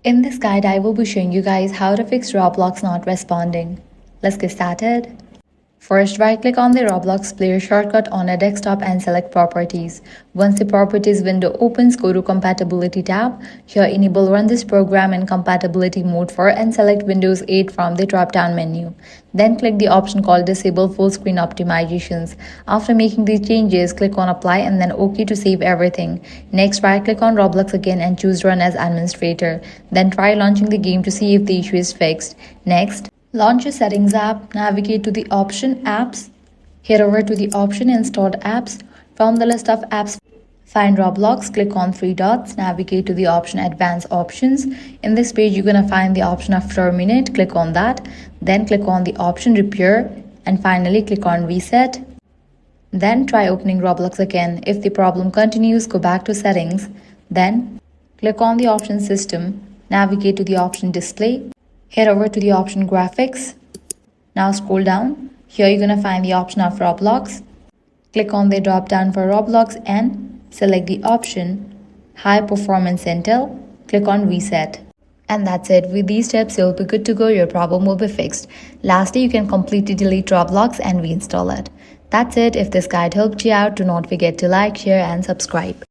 In this guide, I will be showing you guys how to fix Roblox not responding. Let's get started. First, right-click on the Roblox player shortcut on a desktop and select Properties. Once the Properties window opens, go to Compatibility tab. Here, enable Run this program in Compatibility Mode for and select Windows 8 from the drop-down menu. Then click the option called Disable Full Screen Optimizations. After making these changes, click on Apply and then OK to save everything. Next, right-click on Roblox again and choose Run as Administrator. Then try launching the game to see if the issue is fixed. Next, launch your Settings app, navigate to the option Apps, head over to the option Installed Apps. From the list of apps, find Roblox, click on three dots, navigate to the option Advanced Options. In this page, you're going to find the option of Terminate, click on that. Then click on the option Repair and finally click on Reset. Then try opening Roblox again. If the problem continues, go back to Settings. Then click on the option System, navigate to the option Display. Head over to the option Graphics. Now scroll down. Here you're going to find the option of Roblox. Click on the drop down for Roblox and select the option High Performance Intel. Click on Reset. And that's it. With these steps, you'll be good to go. Your problem will be fixed. Lastly, you can completely delete Roblox and reinstall it. That's it. If this guide helped you out, do not forget to like, share and subscribe.